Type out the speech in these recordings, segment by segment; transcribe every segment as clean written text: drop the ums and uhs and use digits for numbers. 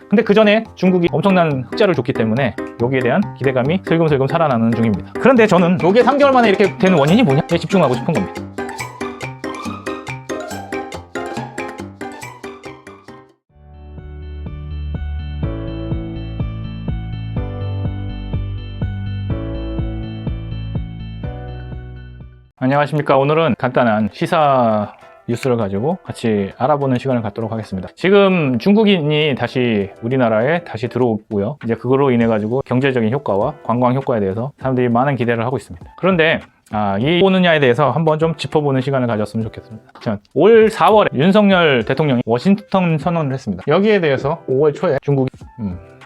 근데 그 전에 중국이 엄청난 흑자를 줬기 때문에 여기에 대한 기대감이 슬금슬금 살아나는 중입니다. 그런데 저는 이게 3개월 만에 이렇게 되는 원인이 뭐냐에 집중하고 싶은 겁니다. 안녕하십니까. 오늘은 간단한 시사 뉴스를 가지고 같이 알아보는 시간을 갖도록 하겠습니다. 지금 중국인이 다시 우리나라에 다시 들어오고요. 이제 그걸로 인해 가지고 경제적인 효과와 관광 효과에 대해서 사람들이 많은 기대를 하고 있습니다. 그런데 이 오느냐에 대해서 한번 좀 짚어보는 시간을 가졌으면 좋겠습니다. 자, 올 4월에 윤석열 대통령이 워싱턴 선언을 했습니다. 여기에 대해서 5월 초에 중국이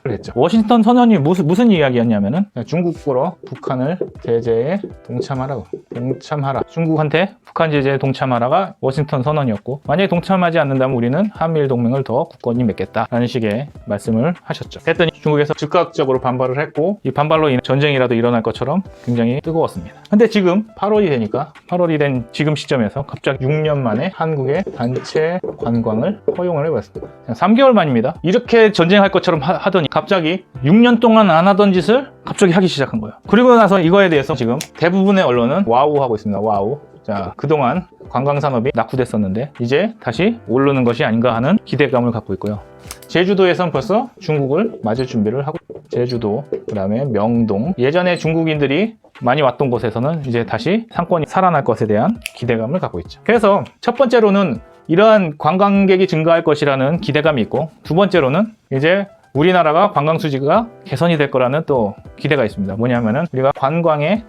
했죠. 워싱턴 선언이 무슨 이야기였냐면은 중국으로 북한을 제재에 동참하라. 중국한테 북한 제재에 동참하라가 워싱턴 선언이었고, 만약에 동참하지 않는다면 우리는 한미일 동맹을 더 굳건히 맺겠다라는 식의 말씀을 하셨죠. 했더니 중국에서 즉각적으로 반발을 했고, 이 반발로 인해 전쟁이라도 일어날 것처럼 굉장히 뜨거웠습니다. 근데 지금 8월이 된 지금 시점에서 갑자기 6년 만에 한국의 단체 관광을 허용을 해봤습니다. 3개월 만입니다. 이렇게 전쟁할 것처럼 하더니 갑자기 6년 동안 안 하던 짓을 갑자기 하기 시작한 거예요. 그리고 나서 이거에 대해서 지금 대부분의 언론은 와우 하고 있습니다. 와우. 자, 그동안 관광산업이 낙후됐었는데 이제 다시 오르는 것이 아닌가 하는 기대감을 갖고 있고요. 제주도에선 벌써 중국을 맞을 준비를 하고, 제주도, 그 다음에 명동, 예전에 중국인들이 많이 왔던 곳에서는 이제 다시 상권이 살아날 것에 대한 기대감을 갖고 있죠. 그래서 첫 번째로는 이러한 관광객이 증가할 것이라는 기대감이 있고, 두 번째로는 이제 우리나라가 관광 수지가 개선이 될 거라는 또 기대가 있습니다. 뭐냐면은 우리가 관광에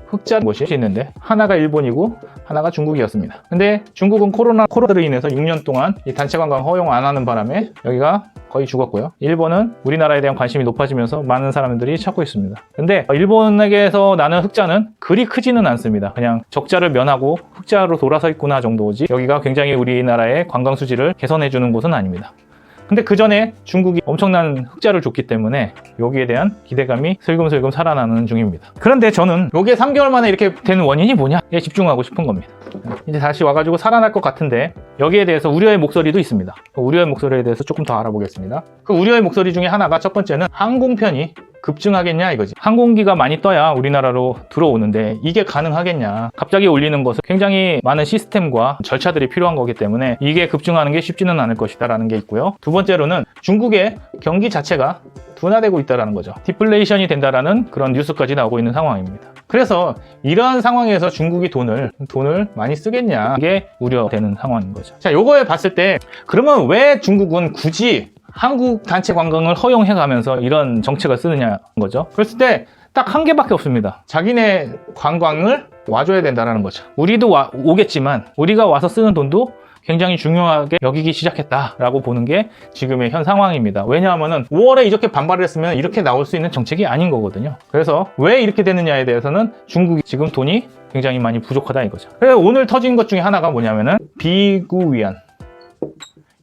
흑자 곳이 있는데 하나가 일본이고 하나가 중국이었습니다. 근데 중국은 코로나로 인해서 6년 동안 이 단체 관광 허용 안 하는 바람에 여기가 거의 죽었고요. 일본은 우리나라에 대한 관심이 높아지면서 많은 사람들이 찾고 있습니다. 근데 일본에게서 나는 흑자는 그리 크지는 않습니다. 그냥 적자를 면하고 흑자로 돌아서 있구나 정도지, 여기가 굉장히 우리나라의 관광 수지를 개선해 주는 곳은 아닙니다. 근데 그 전에 중국이 엄청난 흑자를 줬기 때문에 여기에 대한 기대감이 슬금슬금 살아나는 중입니다. 그런데 저는 이게 3개월 만에 이렇게 되는 원인이 뭐냐에 집중하고 싶은 겁니다. 이제 다시 와가지고 살아날 것 같은데 여기에 대해서 우려의 목소리도 있습니다. 우려의 목소리에 대해서 조금 더 알아보겠습니다. 그 우려의 목소리 중에 하나가, 첫 번째는 항공편이 급증하겠냐 이거지. 항공기가 많이 떠야 우리나라로 들어오는데 이게 가능하겠냐. 갑자기 올리는 것은 굉장히 많은 시스템과 절차들이 필요한 거기 때문에 이게 급증하는 게 쉽지는 않을 것이다 라는 게 있고요. 두 번째로는 중국의 경기 자체가 둔화되고 있다는 거죠. 디플레이션이 된다라는 그런 뉴스까지 나오고 있는 상황입니다. 그래서 이러한 상황에서 중국이 돈을 많이 쓰겠냐, 이게 우려되는 상황인 거죠. 자, 요거에 봤을 때 그러면 왜 중국은 굳이 한국 단체 관광을 허용해가면서 이런 정책을 쓰느냐는 거죠. 그랬을 때 딱 한 개밖에 없습니다. 자기네 관광을 와줘야 된다는 거죠. 우리도 오겠지만 우리가 와서 쓰는 돈도 굉장히 중요하게 여기기 시작했다라고 보는 게 지금의 현 상황입니다. 왜냐하면 5월에 이렇게 반발을 했으면 이렇게 나올 수 있는 정책이 아닌 거거든요. 그래서 왜 이렇게 되느냐에 대해서는 중국이 지금 돈이 굉장히 많이 부족하다 이거죠. 그래서 오늘 터진 것 중에 하나가 뭐냐면은 비구위안이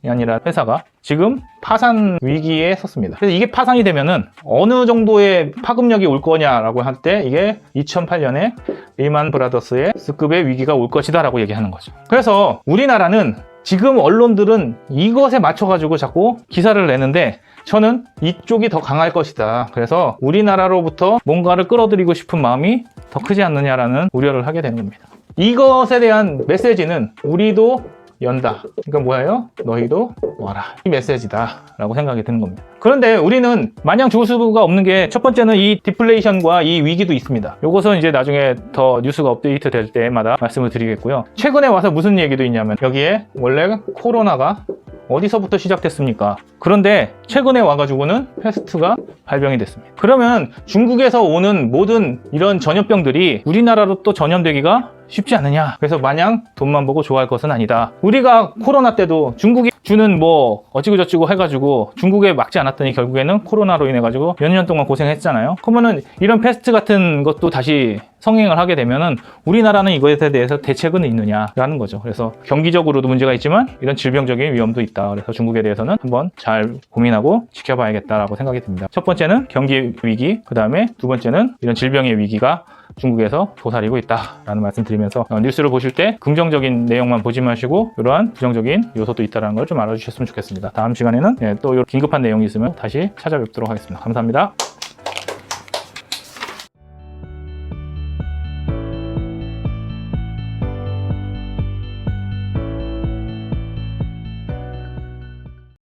아니라 회사가 지금 파산 위기에 섰습니다. 그래서 이게 파산이 되면은 어느 정도의 파급력이 올 거냐라고 할 때 이게 2008년에 리만 브라더스의 S급의 위기가 올 것이다 라고 얘기하는 거죠. 그래서 우리나라는 지금 언론들은 이것에 맞춰가지고 자꾸 기사를 내는데 저는 이쪽이 더 강할 것이다. 그래서 우리나라로부터 뭔가를 끌어들이고 싶은 마음이 더 크지 않느냐라는 우려를 하게 되는 겁니다. 이것에 대한 메시지는 우리도 연다. 그러니까 뭐예요? 너희도 와라. 이 메시지다 라고 생각이 드는 겁니다. 그런데 우리는 마냥 죽을 수가 없는 게, 첫 번째는 이 디플레이션과 이 위기도 있습니다. 이것은 이제 나중에 더 뉴스가 업데이트 될 때마다 말씀을 드리겠고요. 최근에 와서 무슨 얘기도 있냐면, 여기에 원래 코로나가 어디서부터 시작됐습니까? 그런데 최근에 와가지고는 패스트가 발병이 됐습니다. 그러면 중국에서 오는 모든 이런 전염병들이 우리나라로 또 전염되기가 쉽지 않느냐. 그래서 마냥 돈만 보고 좋아할 것은 아니다. 우리가 코로나 때도 중국이 주는 뭐 어찌고저찌고 해가지고 중국에 막지 않았더니 결국에는 코로나로 인해 가지고 몇 년 동안 고생했잖아요. 그러면은 이런 패스트 같은 것도 다시 성행을 하게 되면은 우리나라는 이거에 대해서 대책은 있느냐라는 거죠. 그래서 경기적으로도 문제가 있지만 이런 질병적인 위험도 있다. 그래서 중국에 대해서는 한번 잘 고민하고 지켜봐야겠다라고 생각이 듭니다. 첫 번째는 경기 위기, 그 다음에 두 번째는 이런 질병의 위기가 중국에서 도사리고 있다라는 말씀 드리면서 뉴스를 보실 때 긍정적인 내용만 보지 마시고 이러한 부정적인 요소도 있다는 걸 좀 알아주셨으면 좋겠습니다. 다음 시간에는 또 긴급한 내용이 있으면 다시 찾아뵙도록 하겠습니다. 감사합니다.